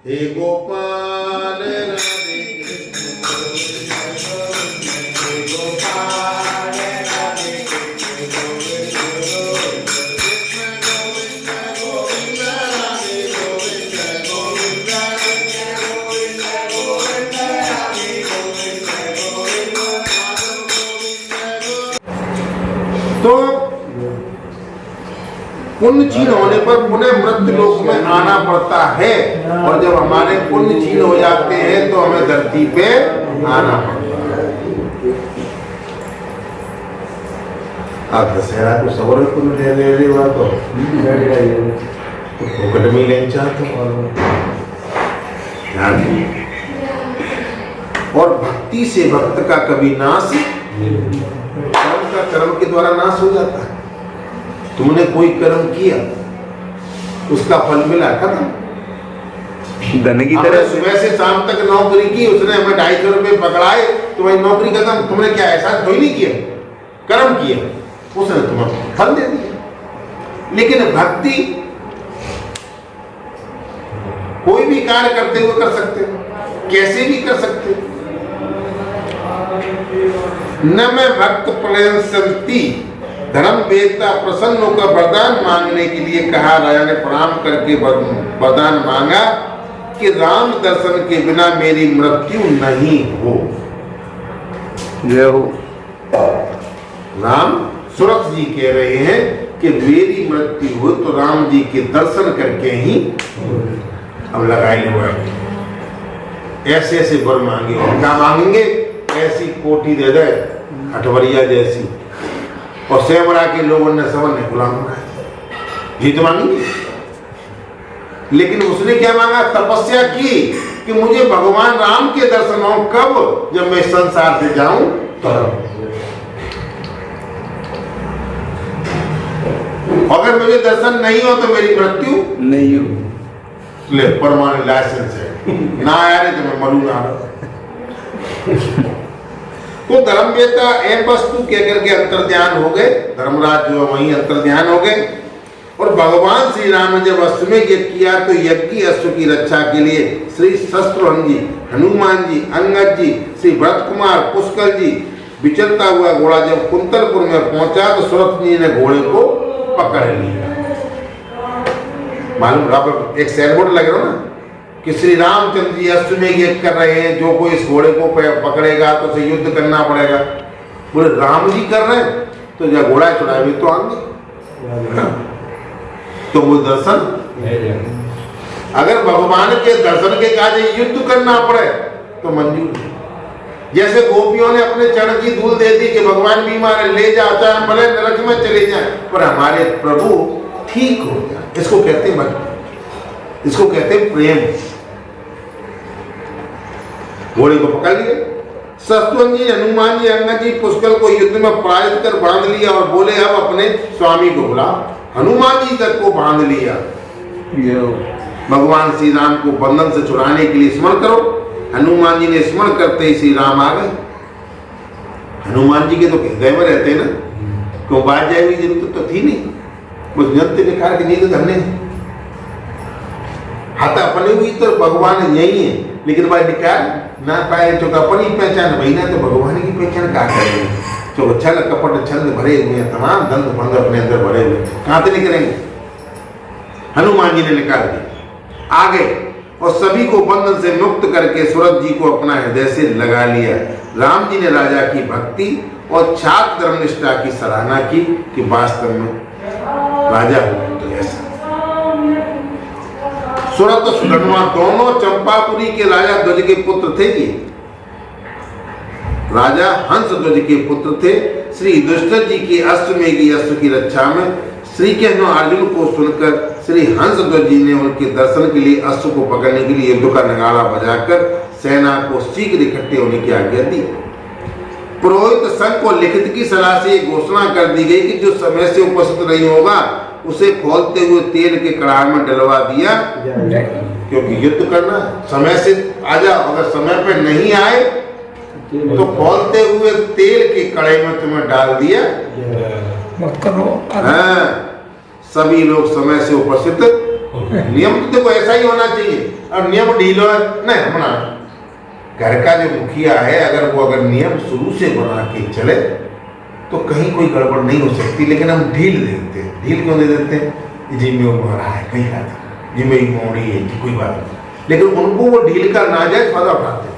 हे गोपाल राधे कृष्ण हे गोपाल राधे कृष्ण गोविंद गोविंद गोविंद राधे गोविंद गोविंद गोविंद गोविंद राधे गोविंद गोविंद तो पुण्य क्षीण होने पर पुनः मृत्यु लोक में आना पड़ता है, और जब हमारे पुण्य क्षीण हो जाते हैं तो हमें धरती पे आना पड़ता है। आप दशहरा को सबर पुण्य ले रहे हो तो फोकट में लेना चाहते हो। और भक्ति से भक्त का कभी नाश, कर्म का कर्म के द्वारा नाश हो जाता है। तुमने कोई कर्म किया, उसका फल मिला, खत्म। धन की तरह सुबह से शाम तक नौकरी की, उसने हमें 250 रुपए पकड़ाए, तुम्हारी नौकरी खत्म। तुमने क्या ऐसा कोई नहीं किया, कर्म किया, उसने तुम्हें फल दे दिया। लेकिन भक्ति कोई भी कार्य करते हुए कर सकते हो, कैसे भी कर सकते हो। न मैं भक्त प्रेम संति धर्म वेदता प्रसन्न होकर वरदान मांगने के लिए कहा। राजा ने प्रणाम करके वरदान मांगा कि राम दर्शन के बिना मेरी मृत्यु नहीं हो। जय हो। राम सूरत जी कह रहे हैं कि मेरी मृत्यु हो तो राम जी के दर्शन करके ही हम लगाए हुए ऐसे ऐसे वर मांगे। क्या मांगेंगे? ऐसी कोठी दे दे अठवरिया जैसी, और सेमरा के लोगों ने सबन ने गुलाम बनाया, ये तो मांगेंगे। लेकिन उसने क्या मांगा? तपस्या की कि मुझे भगवान राम के दर्शन हो। कब? जब मैं संसार से जाऊं तब। अगर मुझे दर्शन नहीं हो तो मेरी मृत्यु नहीं हो। ले परमानेंट लाइसेंस है ना आया रे तो मैं मरूंगा। तो धर्मवेता एम वस्तु कह करके अंतर्ध्यान हो गए। धर्मराज जो वहीं अंतर्ध्यान हो गए। और भगवान श्री राम ने जब अश्वमेध यज्ञ किया तो यज्ञ अश्व की रक्षा के लिए श्री शस्त्रघ्न जी, हनुमान जी, अंगद जी, श्री भरत कुमार, पुष्कर जी विचलता हुआ घोड़ा जब कुंतलपुर में पहुंचा तो सूरत जी ने घोड़े को पकड़ लिया। मालूम एक सैनबोर्ड लग रहा ना कि श्री रामचंद्र जी अश्वमेध यज्ञ कर रहे हैं, जो कोई इस घोड़े को पकड़ेगा तो उसे युद्ध करना पड़ेगा। बोले राम जी कर रहे हैं तो जब घोड़ा चढ़ाए भी तो आएंगे, तो वो दर्शन। अगर भगवान के दर्शन के काज युद्ध करना पड़े तो मंजूर है। जैसे गोपियों ने अपने चरण की धूल दे दी कि भगवान बीमार है, ले जाओ, चाहे भले नरक में चले जाए पर हमारे प्रभु ठीक हो जाए। इसको कहते हैं भक्ति, इसको कहते हैं प्रेम। घोड़े को पकड़ लिए। शस्त्रघ्न जी, हनुमान जी, अंगद जी पुष्कर को युद्ध में पराजित कर बांध लिया और बोले अब अपने स्वामी को बुला। हनुमान जी तक को बांध लिया। भगवान श्री राम को बंधन से छुड़ाने के लिए स्मरण करो। हनुमान जी ने स्मरण करते ही श्री राम आ गए। हनुमान जी के तो हृदय में रहते हैं ना, क्यों बात जाएगी जरूरत तो थी नहीं। बस जनते ने कहा कि नहीं तो धन्य हाथ अपने हुई तो भगवान यही है, लेकिन भाई निकाल ना पाए तो अपनी पहचान वही ना, तो भगवान की पहचान कहाँ करेंगे? जो छल कपट छंद भरे हुए हैं, तमाम दंत भंग अपने अंदर भरे हुए, कहाँ से निकलेंगे? हनुमान जी ने निकाल दिया, आ गए और सभी को बंधन से मुक्त करके सूरत जी को अपना हृदय से लगा लिया। राम जी ने राजा की भक्ति और छात्र धर्मनिष्ठा की सराहना की कि वास्तव में राजा हो तो ऐसा। सूरत सुधर्मा दोनों चंपापुरी के राजा ध्वज के पुत्र थे। ये राजा हंस ध्वज के पुत्र थे। श्री युधिष्ठिर जी की अश्वमेध अश्व की रक्षा में श्री कृष्ण अर्जुन को सुनकर श्री हंस ध्वज जी ने उनके दर्शन के लिए अश्व को पकड़ने के लिए युद्ध का नगाड़ा बजाकर सेना को शीघ्र इकट्ठे होने की आज्ञा दी। पुरोहित संघ को लिखित की सलाह से घोषणा कर दी गई कि जो समय से उपस्थित नहीं होगा उसे खोलते हुए तेल के कड़ाह में डलवा दिया, क्योंकि युद्ध करना समय से आ जाओ। अगर समय पर नहीं आए तो खोलते हुए तेल के कड़ाही में तुम्हें डाल दिया मत करो। हाँ, सभी लोग समय से उपस्थित नियम तो देखो ऐसा ही होना चाहिए। अब नियम ढीलो है नहीं अपना घर का जो मुखिया है, अगर वो नियम शुरू से बना के चले तो कहीं कोई गड़बड़ नहीं हो सकती। लेकिन हम ढील दे देते हैं। ढील क्यों दे देते हैं? जी में वो रहा है कहीं बात जी में मोड़ी है जी कोई बात नहीं, लेकिन उनको वो ढील का नाजायज फायदा उठाते हैं,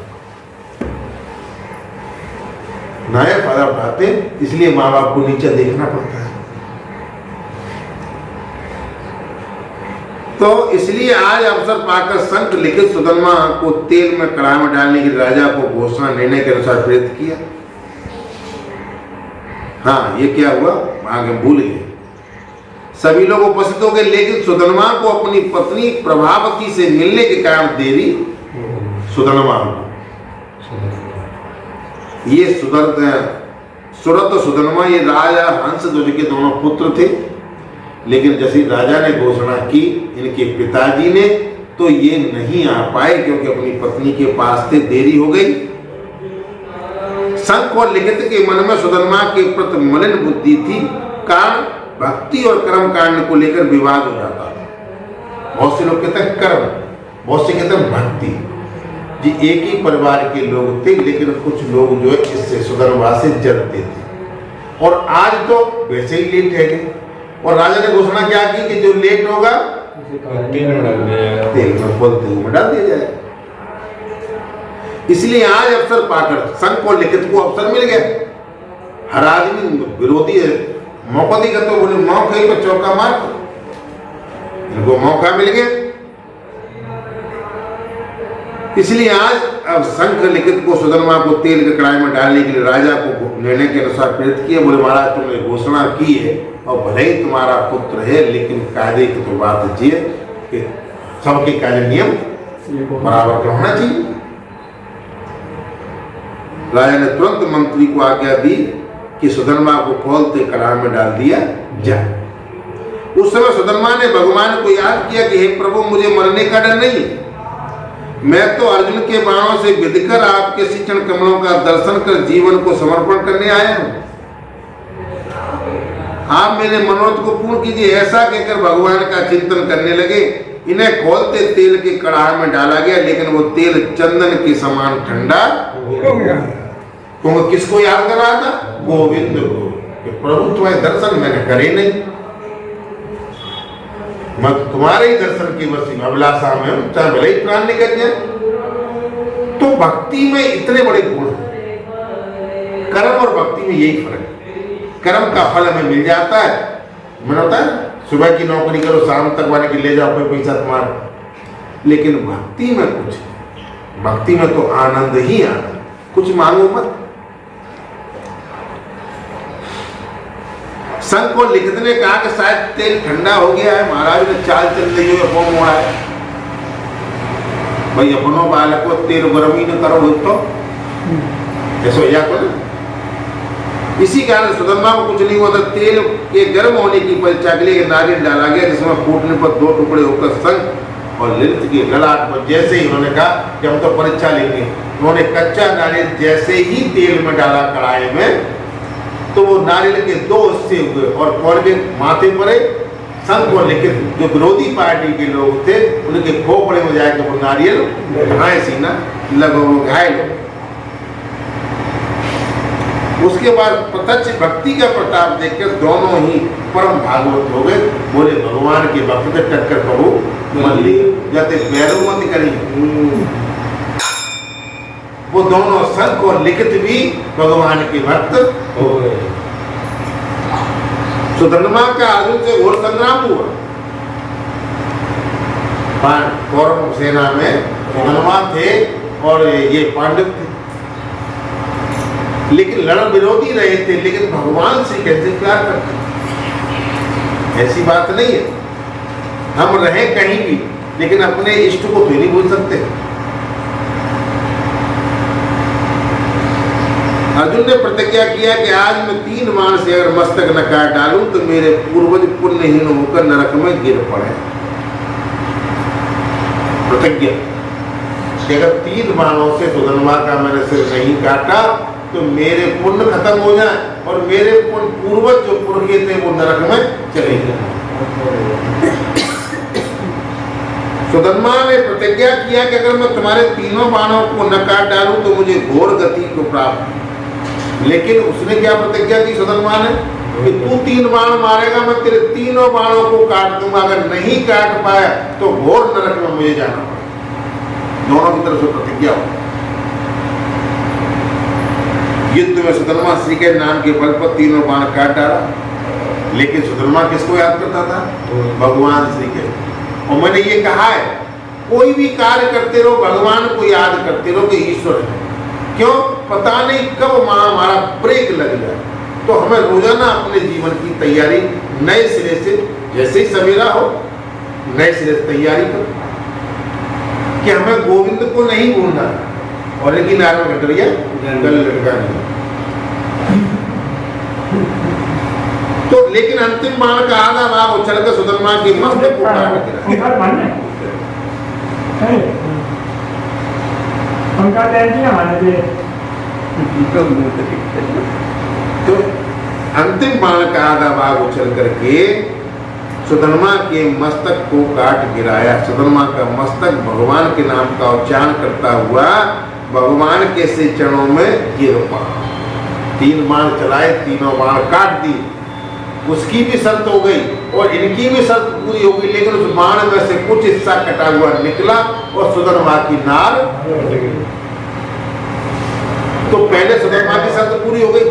नाजायज फायदा उठाते हैं। इसलिए माँ बाप को नीचे देखना पड़ता है। तो इसलिए आज अवसर पाकर संत लिखित सुदामा को तेल में कड़ाह में डालने की राजा को घोषणा निर्णय के अनुसार प्रेरित किया। हाँ, ये क्या हुआ आगे भूल गए। सभी लोग उपस्थित हो गए, लेकिन सुदामा को अपनी पत्नी प्रभावती से मिलने के कारण देरी सुदामा ये सुरत सुदामा ये राजा हंसध्वज के दोनों पुत्र थे। लेकिन जैसे राजा ने घोषणा की इनके पिताजी ने, तो ये नहीं आ पाए क्योंकि अपनी पत्नी के पास थे, देरी हो गई। संक और लिखित के मन में सुदामा के प्रति मलिन बुद्धि थी, कारण भक्ति और कर्म कांड को लेकर विवाद हो जाता था। बहुत से लोग कहते हैं कर्म, बहुत से कहते हैं भक्ति। जी एक ही परिवार के लोग थे, लेकिन कुछ लोग जो है इससे सुदामा से जलते थे। और आज तो वैसे ही लेट है गए। और राजा ने घोषणा क्या की कि जो लेट होगा तेल में बोलते हुए डाल दिया जाए। इसलिए आज अवसर पाकर संक और लिखित को अवसर मिल गया। हर आदमी विरोधी है, मौका देगा तो बोले मौका ही पर चौका मार, इनको मौका मिल गया। इसलिए आज अब संक लिखित को सुदामा को तेल के कड़ाई में डालने के लिए राजा को निर्णय के अनुसार प्रेरित किया। बोले महाराज तुमने घोषणा की है और भले ही तुम्हारा पुत्र है, लेकिन कायदे की तो बात ये कि सबके कायदे नियम बराबर का होना चाहिए। राजा ने तुरंत मंत्री को आज्ञा दी कि सुदामा को खोलते कड़ाह में डाल दिया जाए। उस समय सुदामा ने भगवान को याद किया कि हे प्रभु मुझे मरने का डर नहीं है, मैं तो अर्जुन के बाणों से विधकर आपके शिक्षण कमलों का दर्शन कर जीवन को समर्पण करने आया हूं। आप मेरे मनोरथ को पूर्ण कीजिए। ऐसा कहकर भगवान का चिंतन करने लगे। इन्हें खोलते तेल के कड़ाह में डाला गया, लेकिन वो तेल चंदन के समान ठंडा हो गया। क्योंकि किसको याद कर रहा था? गोविंद को। कि प्रभु तुम्हारे दर्शन मैंने करे नहीं, मैं तुम्हारे ही दर्शन की बस अभिलाषा में हूं, चाहे भले ही प्राण निकल जाए। तो भक्ति में इतने बड़े गुण हैं। कर्म और भक्ति में यही फर्क है। कर्म का फल हमें मिल जाता है, मैंने होता है सुबह की नौकरी करो शाम तक वाले की ले जाओ कोई पैसा तुम्हारा। लेकिन भक्ति में कुछ, भक्ति में तो आनंद ही आनंद, कुछ मांगो मत। संत को लिखित ने कहा कि शायद तेल ठंडा हो गया है, महाराज ने चाल चल रही हो फोम मोड़ा है। भाई अपनों बालक को तेल गर्मी न करो तो ऐसा हो जाता ना। इसी कारण सुदामा को कुछ नहीं हुआ था। तेल के गर्म होने की परीक्षा के लिए नारियल डाला गया, जिसमें फूटने पर दो टुकड़े होकर संक और लिखित के ललाट पर जैसे ही उन्होंने कहा कि हम तो परीक्षा लेंगे, उन्होंने कच्चा नारियल जैसे ही तेल में डाला कढ़ाई में, तो वो नारियल के दो हिस्से हुए और पड़ के माथे पड़े। संत को लिखित जो विरोधी पार्टी के लोग थे उनके खोपड़े में जाकर वो नारियल घाय सीना लगो, घायल हो। उसके बाद प्रत्यक्ष भक्ति का प्रताप देखकर दोनों ही परम भागवत हो गए। बोले भगवान के भक्त से टक्कर करो मल्ली जाते बैरो मत करी। वो दोनों संत और लिखित भी भगवान के भक्त हो गए। सुदामा का अर्जुन से घोर संग्राम हुआ। कौरव सेना में सुदामा थे और ये पांडव थे, लेकिन लड़ विरोधी रहे थे, लेकिन भगवान से कैसे प्यार करते, ऐसी बात नहीं है। हम रहे कहीं भी, लेकिन अपने इष्ट को तो नहीं भूल सकते। अर्जुन ने प्रतिज्ञा किया कि आज मैं 3 बाण से अगर मस्तक न काट डालूं तो मेरे पूर्वज पुण्यहीन होकर नरक में गिर पड़े। प्रतिज्ञा कि अगर 3 बाणों से सुदामा का मैंने सिर नहीं काटा तो मेरे पुण्य खत्म हो जाए और मेरे पूर्वज जो पुरखे थे वो नरक में चले जाए। सुदामा ने प्रतिज्ञा किया कि अगर मैं तुम्हारे तीनों बाणों को न काट डालूं तो मुझे घोर गति को प्राप्त। लेकिन उसने क्या प्रतिज्ञा की सुदामा ने कि तू 3 बाण मारेगा, मैं तेरे तीनों बाणों को काट दूंगा। अगर नहीं काट पाया तो घोर नरक में मुझे जाना पड़ेगा। दोनों की तरफ से प्रतिज्ञा हो। युद्ध में सुदामा श्री के नाम के बल पर तीनों बाण काट डाला। लेकिन सुदामा किसको याद करता था? भगवान श्री के। और मैंने ये कहा है, कोई भी कार्य करते रहो भगवान को याद करते रहो कि ईश्वर है। क्यों? पता नहीं कब हमारा ब्रेक लग जाए। तो हमें रोजाना अपने जीवन की तैयारी नए सिरे से, जैसे ही सवेरा हो नए सिरे से तैयारी करो कि हमें गोविंद को नहीं भूलना। और लेकिन नारायण कटरिया गल लटका नहीं। तो लेकिन अंतिम बाण का आधा भाग उछल कर सुदामा की मस्तक को काट गिरा। तो अंतिम बाण का आधा भाग उछल करके सुदामा के मस्तक को काट गिराया। सुदामा का मस्तक भगवान के नाम का उच्चारण करता हुआ भगवान के से चरणों में गिर पड़ा। 3 बाण चलाए, तीनों बाण काट दिए। उसकी भी शर्त हो गई और इनकी भी शर्त पूरी हो गई। लेकिन उस बाण में से कुछ हिस्सा कटा हुआ निकला और सुदामा की नार। तो पहले सुदामा की शर्त पूरी हो गई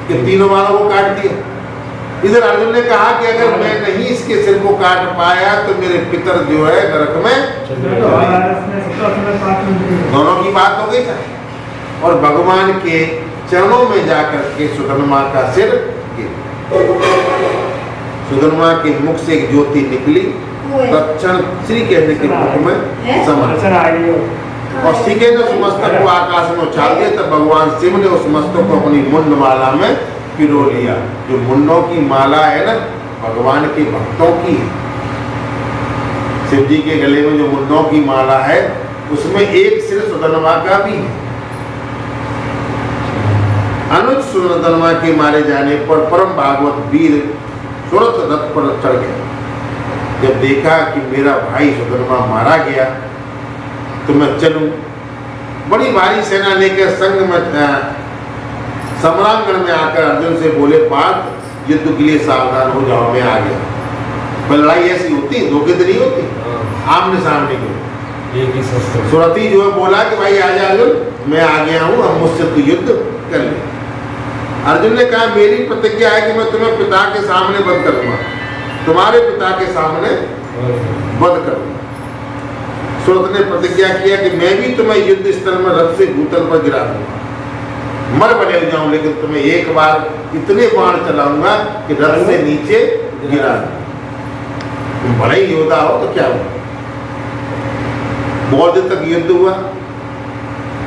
कि तीनों बाणों को काट दिया। इधर अर्जुन ने कहा कि अगर मैं नहीं इसके सिर को काट पाया तो मेरे पितर जो है नरक में। दोनों की बात हो गई था। और भगवान के चरणों में जाकर के सुदामा का सिर गिर। सुदामा के मुख से एक ज्योति निकली, तत्क्षण श्री कहने के मुख में समा। और श्री के ने उस मस्तक को आकाश में उछाल दिया। तब भगवान शिव ने उस मस्तक को अपनी मुंड माला में पिरो लिया। जो मुंडों की माला है ना, भगवान के भक्तों की। शिव जी के गले में जो मुंडों की माला है उसमें एक सिर सुदामा का भी है। अनुज सुदामा के मारे जाने पर परम भागवत वीर सुरथ रथ पर चढ़ गया। जब देखा कि मेरा भाई सुदामा मारा गया तो मैं चलूं। बड़ी भारी सेना लेकर संग में सम्रांगण में आकर अर्जुन से बोले, पार्थ युद्ध के लिए सावधान हो जाओ, मैं आ गया। पर लड़ाई ऐसी होती, धोखे तो नहीं होती, आमने सामने की। सुरथी जो है बोला कि भाई आ जा अर्जुन, मैं आ गया हूँ, अब मुझसे तू युद्ध कर ले। अर्जुन ने कहा, मेरी प्रतिज्ञा है कि मैं तुम्हें पिता के सामने वध करूंगा, तुम्हारे पिता के सामने वध करूंगा। सुरथ ने प्रतिज्ञा किया कि मैं भी तुम्हें युद्ध स्थल में रथ से भूतल पर गिरा दूंगा, मर बने हो जाऊं, लेकिन तुम्हें एक बार इतने बाण चलाऊंगा कि रथ से नीचे गिरा दूंगा। तुम बड़े ही योद्धा हो तो क्या हुआ। बहुत देर तक युद्ध हुआ।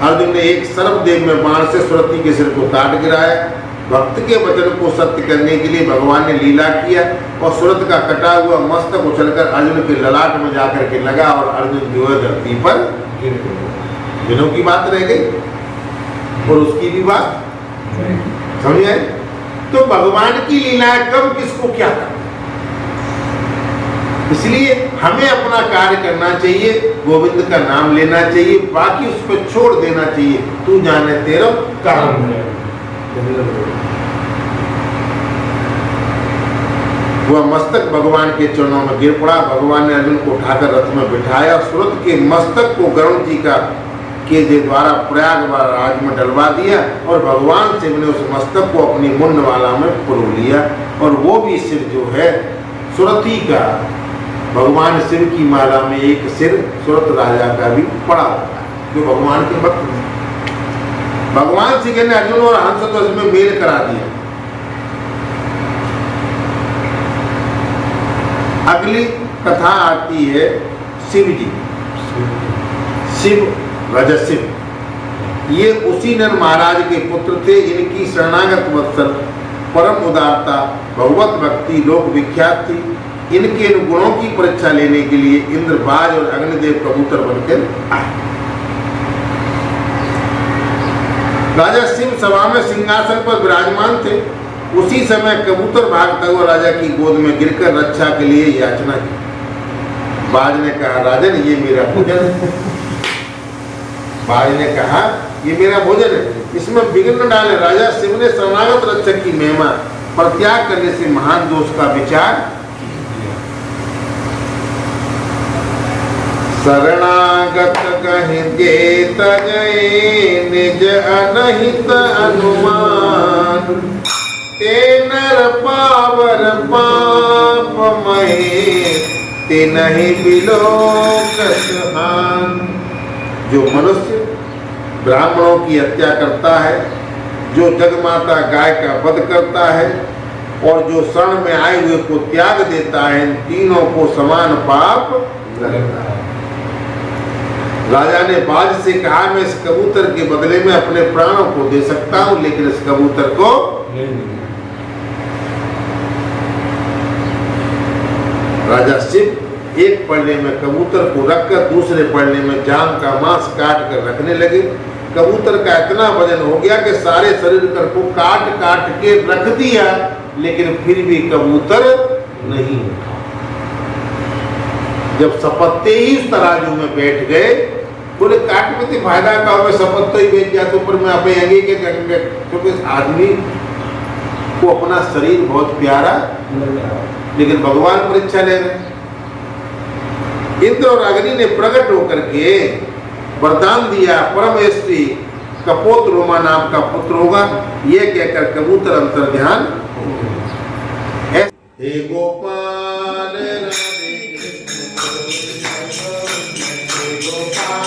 अर्जुन ने एक सर्वदेव में बाण से सुरथी के सिर को काट गिराया। भक्त के वचन को सत्य करने के लिए भगवान ने लीला किया और सुरथ का कटा हुआ मस्तक उछलकर अर्जुन के ललाट में जाकर के लगा और अर्जुन जो है धरती पर दिनों की बात रह गई और उसकी भी बात समझे। तो भगवान की लीला कब किसको क्या करना, इसलिए हमें अपना कार्य करना चाहिए, गोविंद का नाम लेना चाहिए, बाकी उस पर छोड़ देना चाहिए। तू जाने तेरा काम। वह मस्तक भगवान के चरणों में गिर पड़ा। भगवान ने अर्जुन को उठाकर रथ में बिठाया। सुरथ के मस्तक को गरुड़ जी का के द्वारा प्रयागराज में डलवा दिया और भगवान शिव ने उस मस्तक को अपनी मुंड माला में पुरो लिया। और वो भी सिर जो है सुरथी का, भगवान शिव की माला में एक सिर सुरथ राजा का भी पड़ा हुआ है जो भगवान के भक्त हैं। भगवान श्री ने अर्जुन और हंसध्वज में मेल करा दिया। अगली कथा आती है शिव जी, शिव रजशिव। ये उसी नर महाराज के पुत्र थे। इनकी शरणागत वत्सल, परम उदारता, भगवत भक्ति लोक विख्यात थी। इनके इन गुणों की परीक्षा लेने के लिए इंद्र, बाज और अग्निदेव कबूतर बनकर आए। राजा शिव सभा में सिंहासन पर विराजमान थे। उसी समय कबूतर भागता हुआ राजा की गोद में गिरकर रक्षा के लिए याचना की। बाज ने कहा राजन ये मेरा भोजन है। बाज ने कहा ये मेरा भोजन है, इसमें विघ्न न डाले। राजा शिव ने शरणागत रक्षक की महिमा पर त्याग करने से महान दोष का विचार। शरणागत कहेंगे तजय निज अनहित अनुमान, ते नर पावर पाप महे, ते नहीं बिलोकत हान। जो मनुष्य ब्राह्मणों की हत्या करता है, जो जगमाता गाय का वध करता है और जो शरण में आए हुए को त्याग देता है, इन तीनों को समान पाप लगता है। राजा ने बाज से कहा मैं इस कबूतर के बदले में अपने प्राणों को दे सकता हूं, लेकिन इस कबूतर को राजा शिव एक पल्ले में कबूतर को रखकर दूसरे पल्ले में जाम का मांस काट कर रखने लगे। कबूतर का इतना वजन हो गया कि सारे शरीर कर को काट काट के रख दिया, लेकिन फिर भी कबूतर नहीं। जब सपत्ते ही उस तराजू में बैठ गए, बोले काट में तो फायदा का हो, सपत्ता ही बेच जाते ऊपर में अपने आगे के जगह, क्योंकि आदमी को अपना शरीर बहुत प्यारा, लेकिन भगवान परीक्षा ले रहे। इंद्र और अग्नि ने प्रकट होकर के वरदान दिया, परमेश्वरी कपोत रोमा नाम का पुत्र होगा। ये कहकर कबूतर अंतर ध्यान। हे गोपाल राधे कृष्ण, हे गोपाल